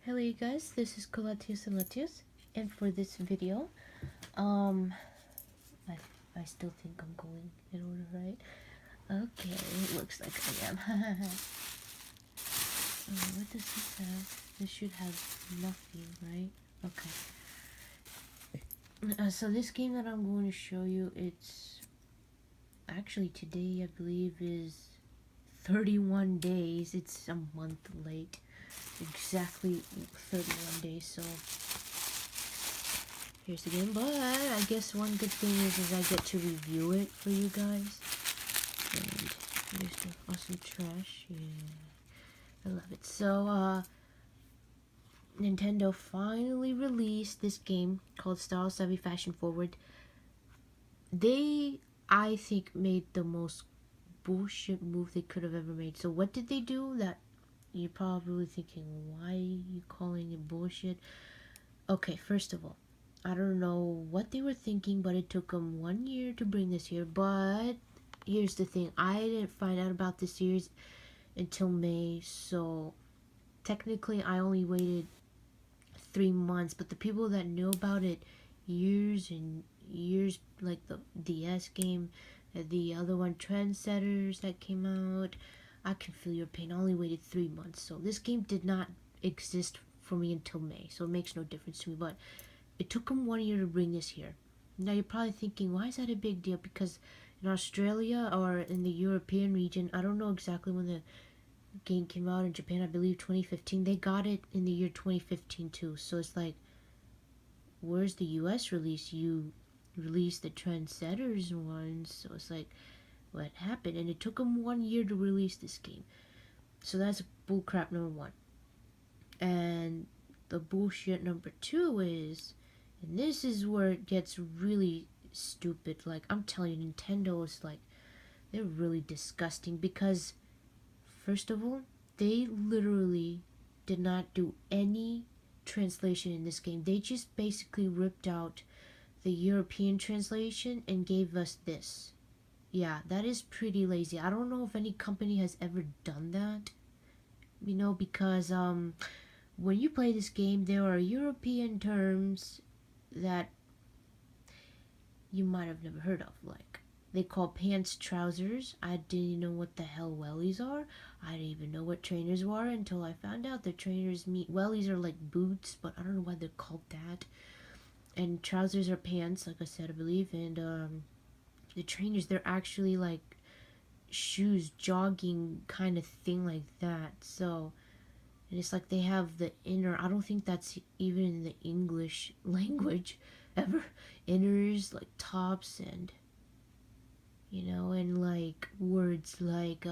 Hello you guys, this is Colatius and Latius, and for this video, I, I still think I'm going in order, right? Okay, it looks like I am. What does this have? This should have nothing, right? Okay. So this game that I'm going to show you, it's actually today I believe is 31 days. It's a month late. Exactly 31 days, so here's the game, but I guess one good thing is I get to review it for you guys. And here's the awesome trash. Yeah, I love it. So, Nintendo finally released this game called Style Savvy Fashion Forward. They, I think, made the most bullshit move they could have ever made. So what did they do that you're probably thinking, why are you calling it bullshit? Okay, first of all, I don't know what they were thinking, but it took them 1 year to bring this here. But here's the thing, I didn't find out about this series until May, so technically I only waited 3 months. But the people that knew about it years and years, like the DS game, the other one, Trendsetters, that came out, I can feel your pain. I only waited 3 months, so this game did not exist for me until May, so it makes no difference to me. But it took them 1 year to bring this here. Now you're probably thinking, why is that a big deal? Because in Australia or in the European region, I don't know exactly when the game came out. In Japan, I believe 2015. They got it in the year 2015 too. So it's like, where's the US release? You released the Trendsetters one. So it's like, what happened? And it took them 1 year to release this game. So that's bullcrap number one. And the bullshit number two is, and this is where it gets really stupid. Like, I'm telling you, Nintendo is like, they're really disgusting because, first of all, they literally did not do any translation in this game. They just basically ripped out the European translation and gave us this. Yeah, that is pretty lazy. I don't know if any company has ever done that, because when you play this game, there are European terms that you might have never heard of. Like, they call pants trousers. I didn't know what the hell wellies are. I didn't even know what trainers were until I found out that trainers mean wellies are like boots, but I don't know why they're called that. And trousers are pants, like I said, I believe. And the trainers, they're actually like shoes, jogging kind of thing, like that. So, and it's like they have the inner, I don't think that's even in the English language ever. Inners, like tops, and and like words like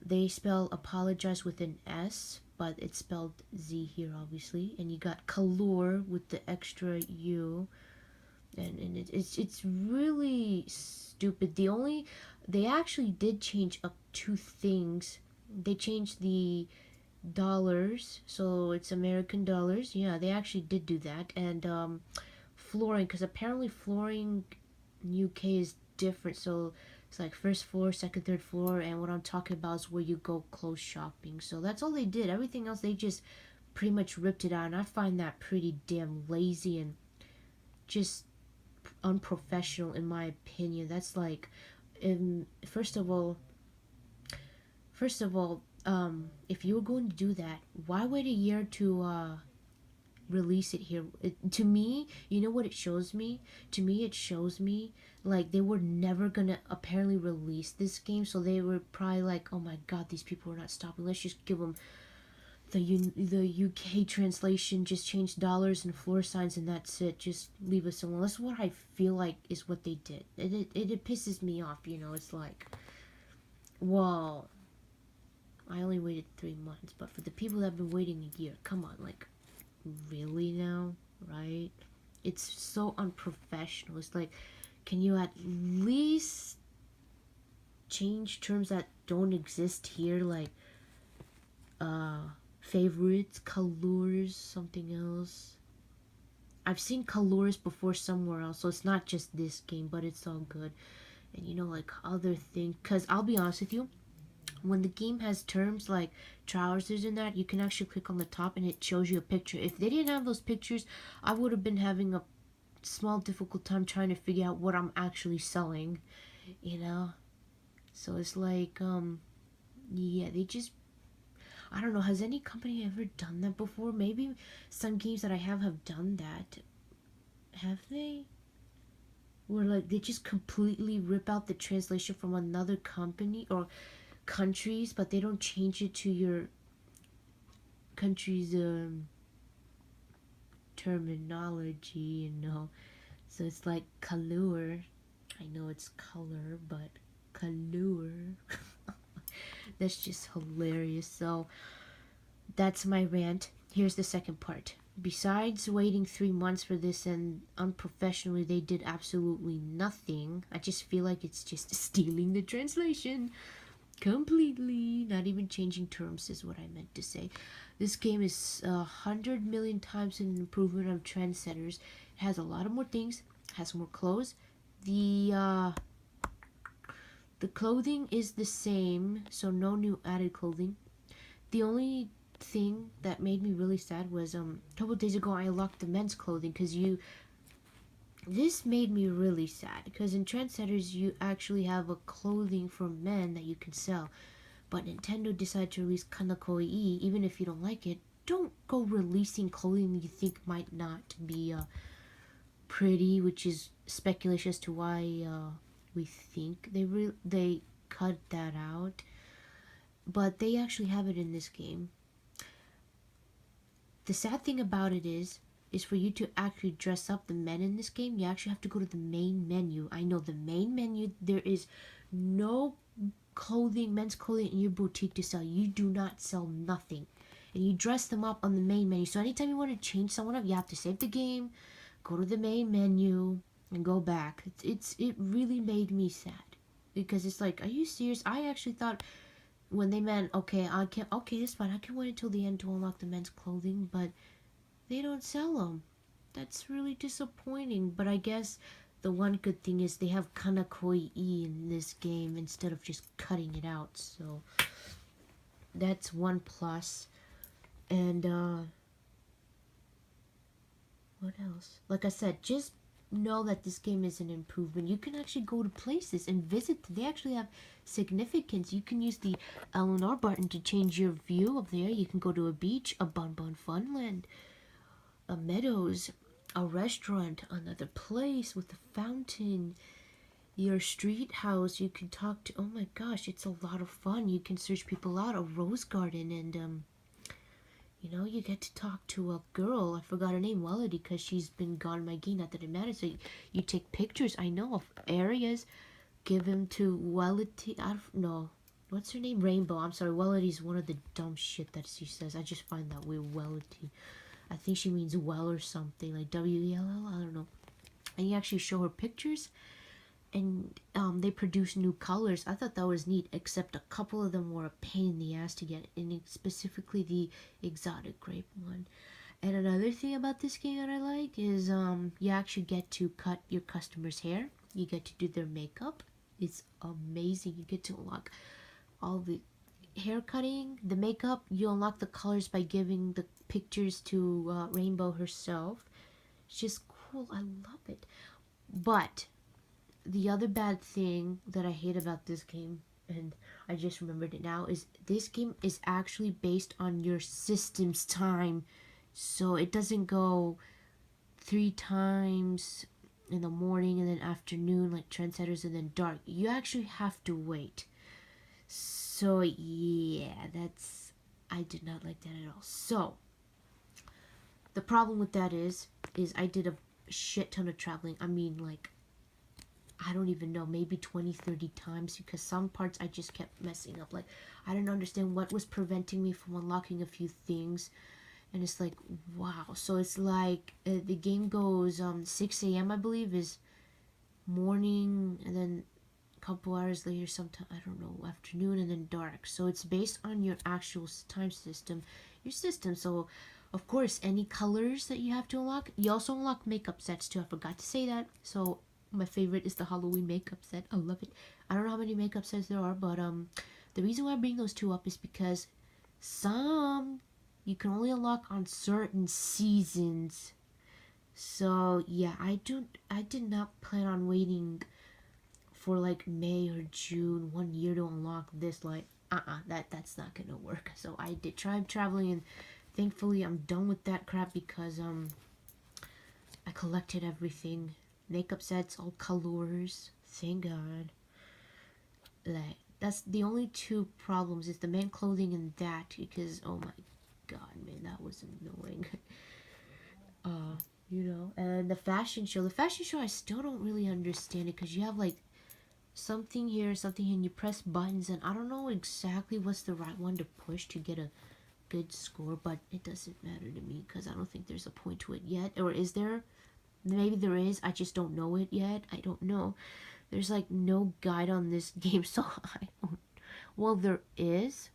they spell apologize with an S, but it's spelled Z here, obviously. And you got color with the extra U, and it's really stupid. They actually did change up two things. They changed the dollars, so it's American dollars. Yeah, they actually did do that. And flooring, because apparently flooring in UK is different. So it's like first floor, second, third floor, and what I'm talking about is where you go clothes shopping. So that's all they did. Everything else they just pretty much ripped it out, and I find that pretty damn lazy and just unprofessional in my opinion. That's like, first of all, if you were going to do that, why wait a year to release it here? To me, you know what it shows me? To me, it shows me like they were never gonna apparently release this game, so they were probably like, oh my god, these people are not stopping. Let's just give them the UK translation, just change dollars and floor signs, and that's it. Just leave us alone. That's what I feel like is what they did. It pisses me off. It's like, well, I only waited 3 months, but for the people that have been waiting a year, come on, like, really now, right? It's so unprofessional. It's like, can you at least change terms that don't exist here, like favorites, colors, something else? I've seen colors before somewhere else, so it's not just this game, but it's all good. And like other things, because I'll be honest with you, when the game has terms like trousers and that, you can actually click on the top and it shows you a picture. If they didn't have those pictures, I would have been having a small difficult time trying to figure out what I'm actually selling, you know? So it's like, yeah, they just, I don't know, has any company ever done that before? Maybe some games that I have done that. Have they? Where like they just completely rip out the translation from another company or countries, but they don't change it to your country's terminology, you know. So it's like color. I know it's color, but color. That's just hilarious. So that's my rant. Here's the second part. Besides waiting 3 months for this and unprofessionally they did absolutely nothing, I just feel like it's just stealing the translation completely. Not even changing terms is what I meant to say. This game is 100 million times an improvement of Trendsetters. It has a lot of more things. It has more clothes. The clothing is the same, so no new added clothing. The only thing that made me really sad was a couple days ago I unlocked the men's clothing because this made me really sad because in Trendsetters you actually have a clothing for men that you can sell, but Nintendo decided to release Kanakoi. Even if you don't like it, don't go releasing clothing you think might not be pretty, which is speculation as to why we think they cut that out, but they actually have it in this game. The sad thing about it is for you to actually dress up the men in this game, you actually have to go to the main menu. I know the main menu, there is no clothing, men's clothing in your boutique to sell. You do not sell nothing. And you dress them up on the main menu. So anytime you want to change someone up, you have to save the game, go to the main menu, and go back. It really made me sad. Because it's like, are you serious? I actually thought when they meant, okay, it's fine, I can wait until the end to unlock the men's clothing, but they don't sell them. That's really disappointing. But I guess the one good thing is they have Kanakoi in this game instead of just cutting it out. So that's one plus. And what else? Like I said, just know that this game is an improvement. You can actually go to places and visit. They actually have significance. You can use the L and R button to change your view up there. You can go to a beach, a Bun Bun Funland, a meadows, a restaurant, another place with a fountain, your street house. You can talk to, oh my gosh, it's a lot of fun. You can search people out, a rose garden, and you know, you get to talk to a girl. I forgot her name, Melody, because she's been gone in my game. Not that it matters. So you take pictures, I know, of areas. Give them to Welity. I don't know. What's her name? Rainbow. I'm sorry. Welody's one of the dumb shit that she says. I just find that weird. Welity. I think she means well or something. Like W-E-L-L. I don't know. And you actually show her pictures. And they produce new colors. I thought that was neat, except a couple of them were a pain in the ass to get, and specifically the exotic grape one. And another thing about this game that I like is you actually get to cut your customer's hair. You get to do their makeup. It's amazing. You get to unlock all the hair cutting, the makeup. You unlock the colors by giving the pictures to Rainbow herself. It's just cool. I love it. But the other bad thing that I hate about this game, and I just remembered it now, is this game is actually based on your system's time. So it doesn't go 3 times in the morning and then afternoon like Trendsetters and then dark. You actually have to wait. So yeah, I did not like that at all. So the problem with that is I did a shit ton of traveling. I mean, like, I don't even know, maybe 20, 30 times, because some parts I just kept messing up. Like, I didn't understand what was preventing me from unlocking a few things. And it's like, wow. So it's like, the game goes, 6 a.m. I believe is morning, and then a couple hours later, sometime, I don't know, afternoon, and then dark. So it's based on your actual time system, your system. So, of course, any colors that you have to unlock. You also unlock makeup sets, too. I forgot to say that. So my favorite is the Halloween makeup set. I love it. I don't know how many makeup sets there are, but The reason why I bring those two up is because some you can only unlock on certain seasons. So yeah, I did not plan on waiting for like May or June 1 year to unlock this. Like that's not gonna work. So I did try traveling, and thankfully I'm done with that crap because I collected everything. Makeup sets, all colors. Thank God. Like that's the only two problems is the men clothing and that, because oh my god, man, that was annoying. uh and the fashion show, I still don't really understand it, because you have like something here, and you press buttons, and I don't know exactly what's the right one to push to get a good score, but it doesn't matter to me because I don't think there's a point to it yet. Or is there? Maybe there is, I just don't know it yet. I don't know. There's like no guide on this game, so I don't. Well, there is.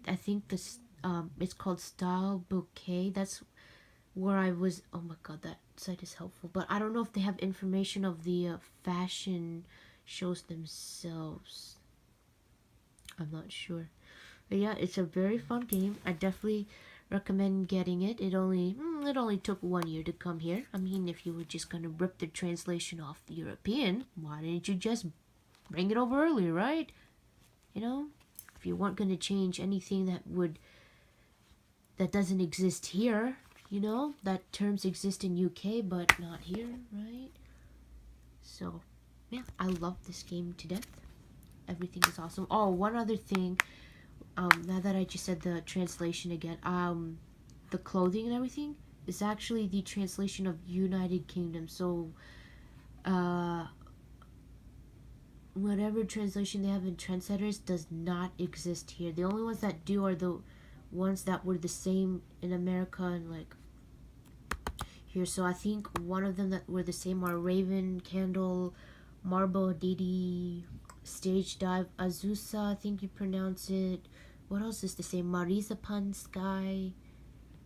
I think this it's called Style Bouquet. That's where I was. Oh my god, that site is helpful. But I don't know if they have information of the fashion shows themselves. I'm not sure. But yeah, it's a very fun game. I definitely recommend getting it. It only took 1 year to come here. I mean, if you were just gonna rip the translation off the European, why didn't you just bring it over earlier, right? You know, if you weren't gonna change anything that doesn't exist here, that terms exist in UK but not here, right? So yeah, I love this game to death. Everything is awesome. Oh, one other thing. Now that I just said the translation again, the clothing and everything is actually the translation of United Kingdom. So, whatever translation they have in Trendsetters does not exist here. The only ones that do are the ones that were the same in America and like here. So I think one of them that were the same are Raven, Candle, Marble, Didi, Stage Dive, Azusa, I think you pronounce it. What else is the same? Marizapan, Sky.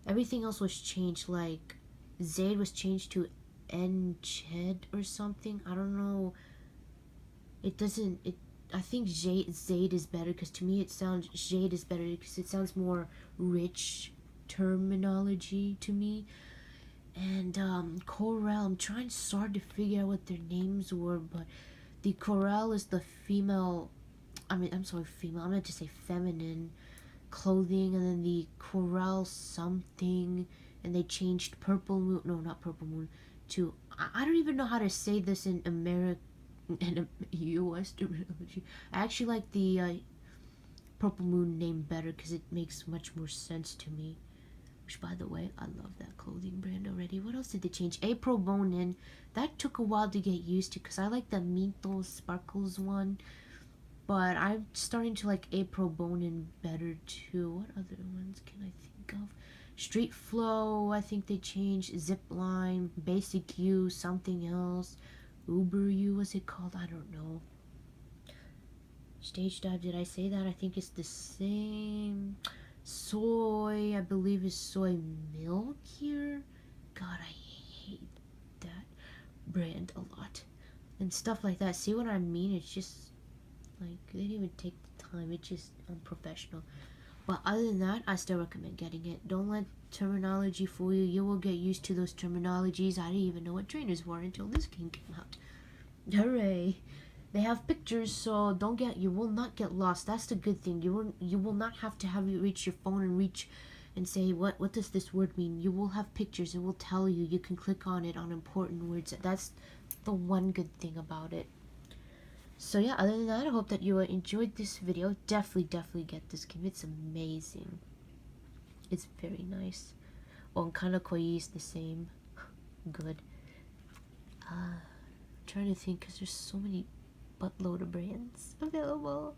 Everything else was changed. Like Zaid was changed to Enched or something. I don't know. It doesn't. I think Zaid is better, because to me it sounds Jade is better because it sounds more rich terminology to me. And Corel, I'm trying so hard to figure out what their names were, but the Corel is the female. I'm sorry, female. I'm meant to say feminine clothing, and then the Corel something, and they changed Purple Moon. No, not Purple Moon. To I don't even know how to say this in America, in U.S. terminology. I actually like the Purple Moon name better because it makes much more sense to me. Which, by the way, I love that clothing brand already. What else did they change? April Bonin. That took a while to get used to because I like the Minto Sparkles one. But I'm starting to like April Bonin better too. What other ones can I think of? Street Flow, I think they changed. Zipline, Basic U, something else. Uber U, what's it called? I don't know. Stage Dive, did I say that? I think it's the same. Soy, I believe, is soy milk here. God, I hate that brand a lot. And stuff like that. See what I mean? It's just like they didn't even take the time. It's just unprofessional. But other than that, I still recommend getting it. Don't let terminology fool you. You will get used to those terminologies. I didn't even know what trainers were until this game came out. Hooray! They have pictures, so you will not get lost. That's the good thing. You will not have to have you reach your phone and say what does this word mean. You will have pictures. It will tell you. You can click on it on important words. That's the one good thing about it. So yeah, other than that, I hope that you enjoyed this video. Definitely get this game. It's amazing. It's very nice. Well, Kanakoi is the same. Good. I'm trying to think because there's so many buttload of brands available.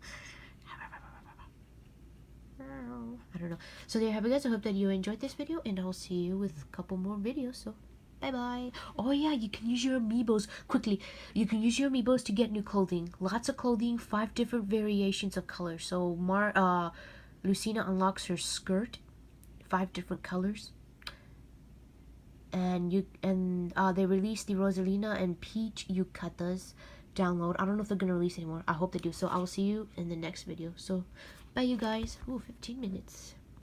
I don't know. So there you have it, guys. I hope that you enjoyed this video, and I'll see you with a couple more videos. So bye bye. Oh yeah, you can use your amiibos quickly. You can use your amiibos to get new clothing. Lots of clothing, 5 different variations of color. So Lucina unlocks her skirt, 5 different colors. And they released the Rosalina and Peach yukatas. download. I don't know if they're gonna release anymore. I hope they do. So I will see you in the next video. So bye, you guys. Ooh, 15 minutes.